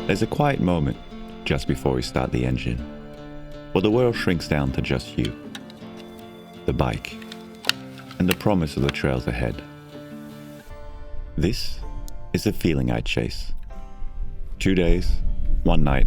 There's a quiet moment just before we start the engine, where the world shrinks down to just you, the bike, and the promise of the trails ahead. This is the feeling I chase. 2 days, 1 night,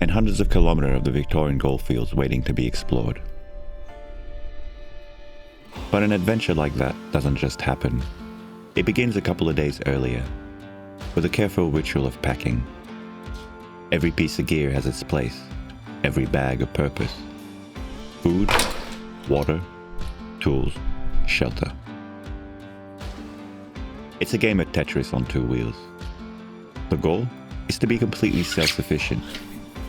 and hundreds of kilometers of the Victorian Goldfields waiting to be explored. But an adventure like that doesn't just happen. It begins a couple of days earlier, with a careful ritual of packing. Every piece of gear has its place, every bag a purpose. Food, water, tools, shelter. It's a game of Tetris on 2 wheels. The goal is to be completely self-sufficient,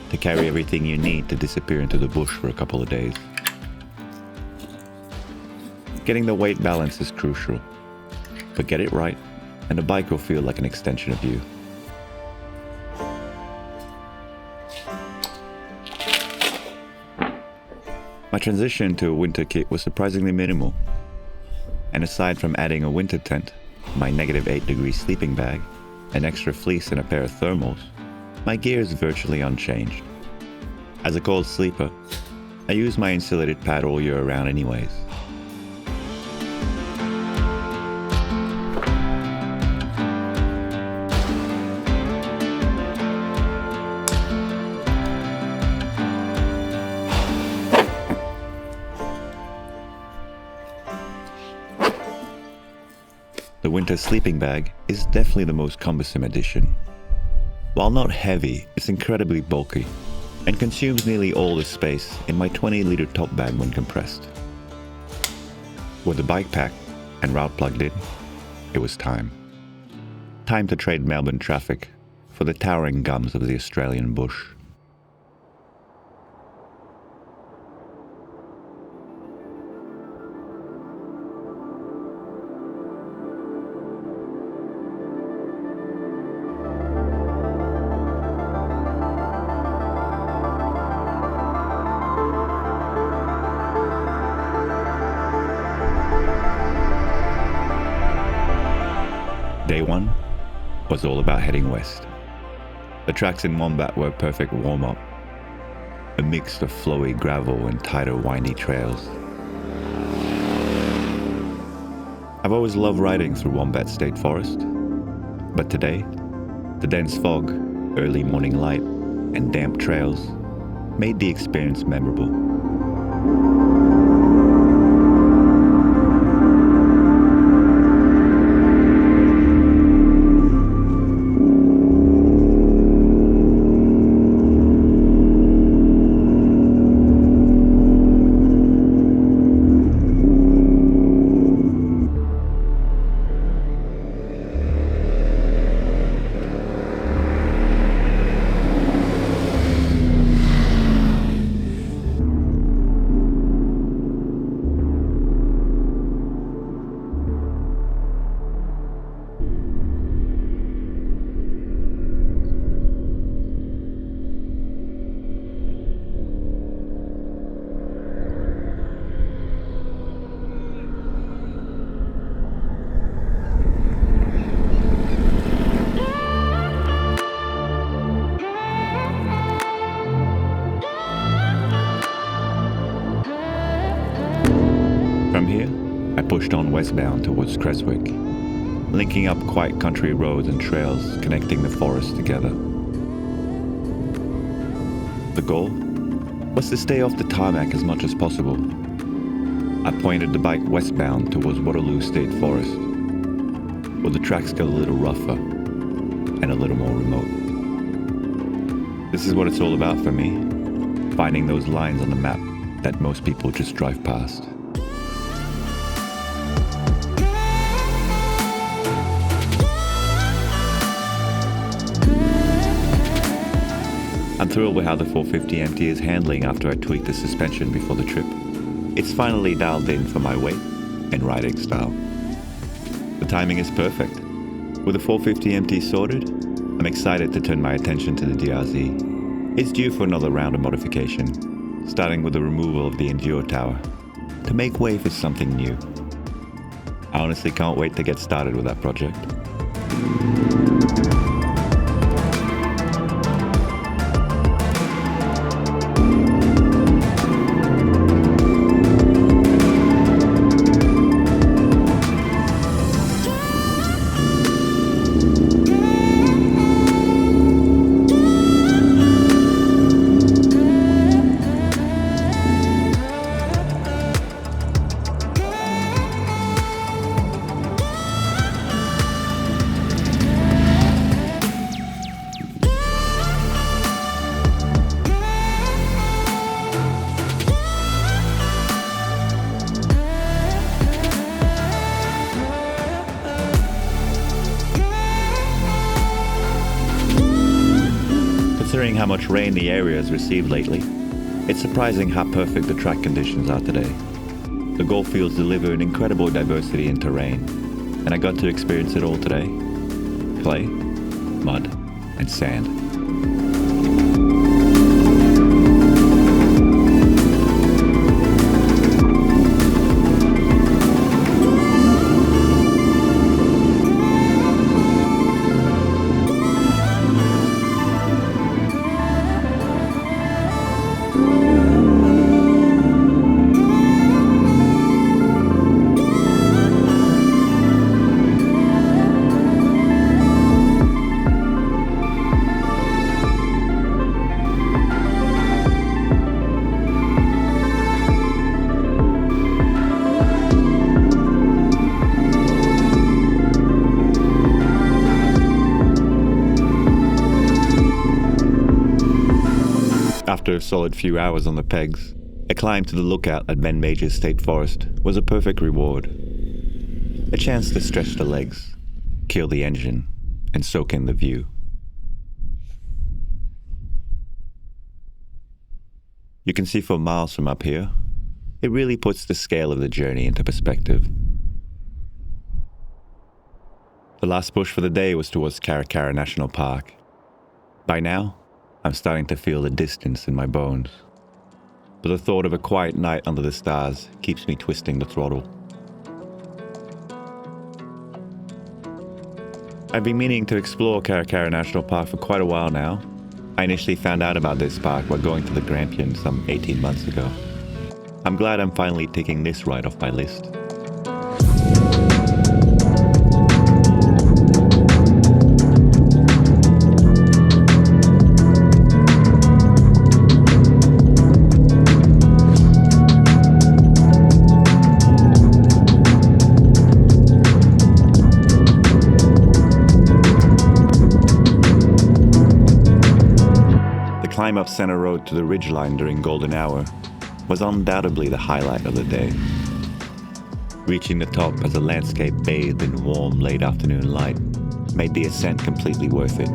to carry everything you need to disappear into the bush for a couple of days. Getting the weight balance is crucial, but get it right and the bike will feel like an extension of you. My transition to a winter kit was surprisingly minimal, and aside from adding a winter tent, my -8-degree sleeping bag, an extra fleece and a pair of thermals, my gear is virtually unchanged. As a cold sleeper, I use my insulated pad all year round anyways. The winter sleeping bag is definitely the most cumbersome addition. While not heavy, it's incredibly bulky and consumes nearly all the space in my 20-liter top bag when compressed. With the bike packed and route plugged in, it was time. Time to trade Melbourne traffic for the towering gums of the Australian bush. Day 1 was all about heading west. The tracks in Wombat were a perfect warm-up, a mix of flowy gravel and tighter windy trails. I've always loved riding through Wombat State Forest, but today, the dense fog, early morning light, and damp trails made the experience memorable. From here, I pushed on westbound towards Carisbrook, linking up quiet country roads and trails connecting the forest together. The goal was to stay off the tarmac as much as possible. I pointed the bike westbound towards Waterloo State Forest, where the tracks get a little rougher and a little more remote. This is what it's all about for me, finding those lines on the map that most people just drive past. I'm thrilled with how the 450MT is handling after I tweaked the suspension before the trip. It's finally dialed in for my weight and riding style. The timing is perfect. With the 450MT sorted, I'm excited to turn my attention to the DRZ. It's due for another round of modification, starting with the removal of the Enduro tower, to make way for something new. I honestly can't wait to get started with that project. Considering how much rain the area has received lately, it's surprising how perfect the track conditions are today. The Goldfields deliver an incredible diversity in terrain, and I got to experience it all today. Clay, mud, and sand. After a solid few hours on the pegs, a climb to the lookout at Ben Major's State Forest was a perfect reward. A chance to stretch the legs, kill the engine, and soak in the view. You can see for miles from up here. It really puts the scale of the journey into perspective. The last push for the day was towards Cara National Park. By now, I'm starting to feel the distance in my bones. But the thought of a quiet night under the stars keeps me twisting the throttle. I've been meaning to explore Cara National Park for quite a while now. I initially found out about this park while going to the Grampian some 18 months ago. I'm glad I'm finally taking this ride off my list. Climb up Center Road to the ridgeline during golden hour was undoubtedly the highlight of the day. Reaching the top as the landscape bathed in warm late afternoon light made the ascent completely worth it.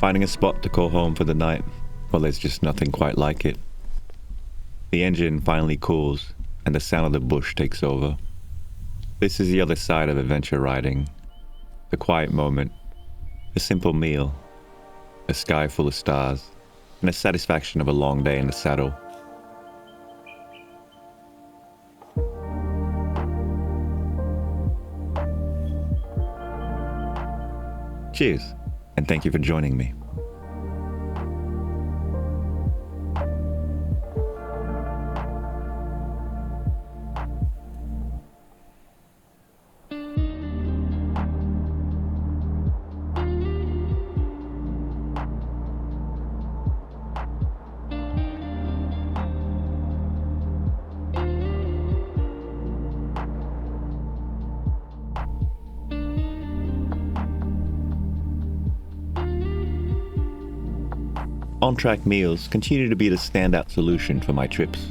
Finding a spot to call home for the night, well, there's just nothing quite like it. The engine finally cools, and the sound of the bush takes over. This is the other side of adventure riding. The quiet moment, a simple meal, a sky full of stars, and the satisfaction of a long day in the saddle. Cheers, and thank you for joining me. On-track meals continue to be the standout solution for my trips.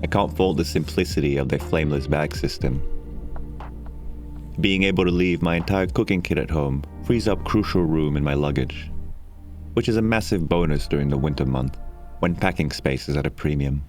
I can't fault the simplicity of their flameless bag system. Being able to leave my entire cooking kit at home frees up crucial room in my luggage, which is a massive bonus during the winter month when packing space is at a premium.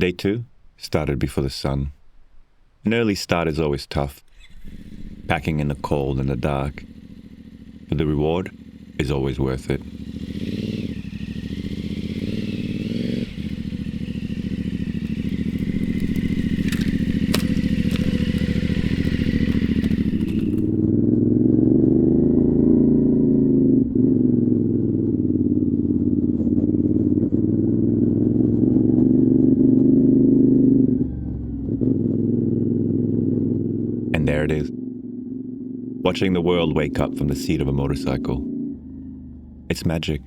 Day 2 started before the sun. An early start is always tough, packing in the cold and the dark, but the reward is always worth it. And there it is, watching the world wake up from the seat of a motorcycle. It's magic.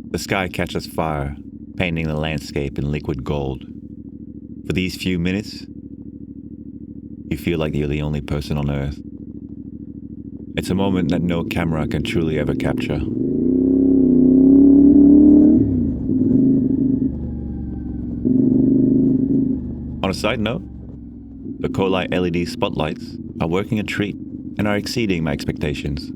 The sky catches fire, painting the landscape in liquid gold. For these few minutes, you feel like you're the only person on Earth. It's a moment that no camera can truly ever capture. On a side note, the Colite LED spotlights are working a treat and are exceeding my expectations.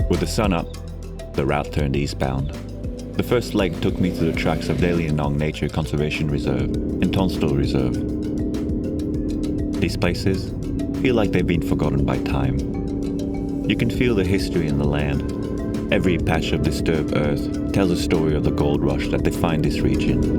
With the sun up, the route turned eastbound. The first leg took me to the tracks of Dalianong Nature Conservation Reserve and Tonstal Reserve. These places feel like they've been forgotten by time. You can feel the history in the land. Every patch of disturbed earth tells a story of the gold rush that defined this region.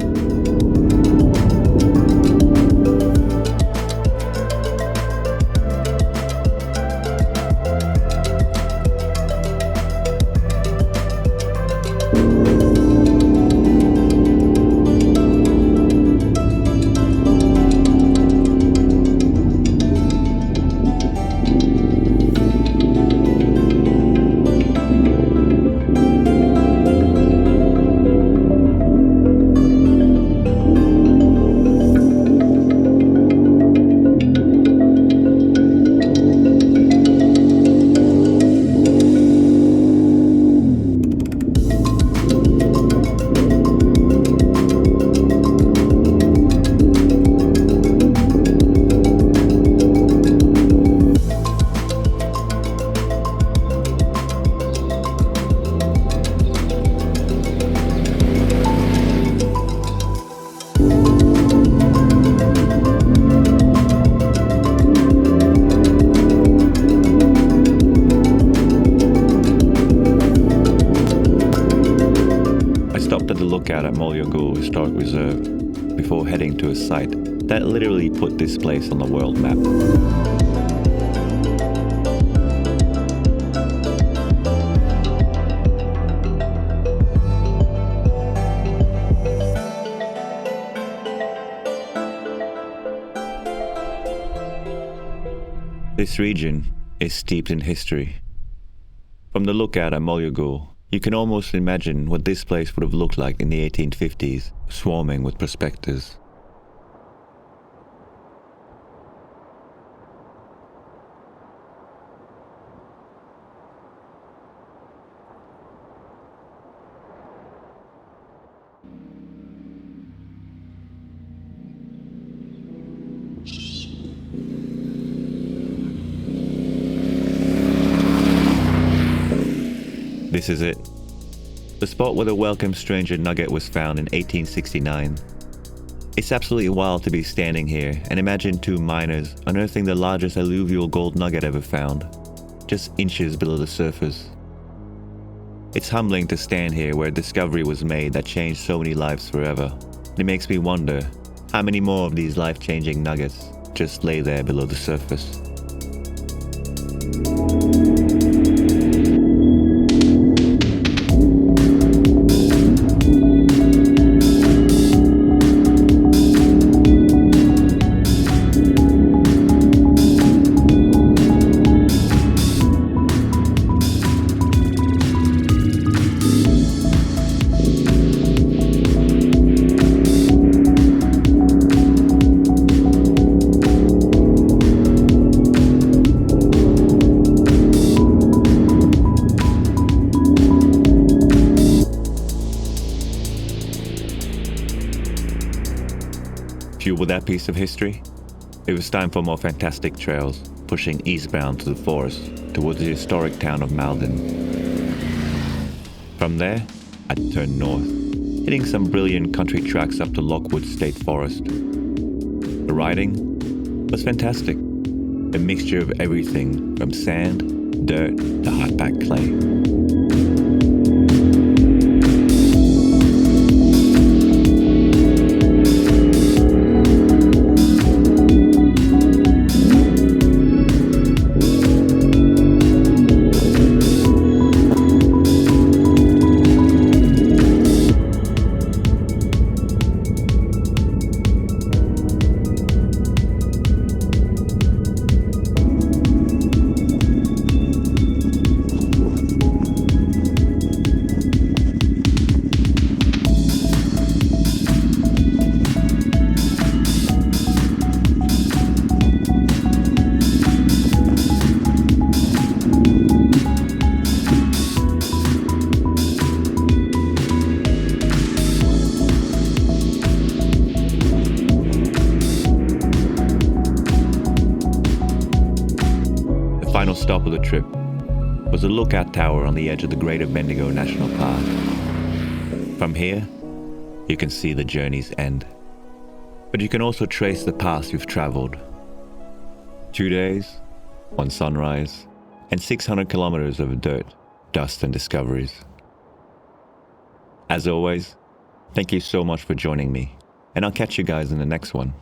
Lookout at Mollyagul Historic Reserve before heading to a site that literally put this place on the world map. This region is steeped in history. From the lookout at Mollyagul, you can almost imagine what this place would have looked like in the 1850s, swarming with prospectors. This is it. The spot where the welcome stranger nugget was found in 1869. It's absolutely wild to be standing here and imagine two miners unearthing the largest alluvial gold nugget ever found, just inches below the surface. It's humbling to stand here where a discovery was made that changed so many lives forever. It makes me wonder how many more of these life-changing nuggets just lay there below the surface. Fueled with that piece of history, it was time for more fantastic trails, pushing eastbound to the forest towards the historic town of Malden. From there, I'd turn north, hitting some brilliant country tracks up to Lockwood State Forest. The riding was fantastic, a mixture of everything from sand, dirt to hard-packed clay. The final stop of the trip was the lookout tower on the edge of the Greater Bendigo National Park. From here, you can see the journey's end, but you can also trace the paths you've traveled. 2 days, 1 sunrise, and 600 kilometers of dirt, dust, and discoveries. As always, thank you so much for joining me, and I'll catch you guys in the next one.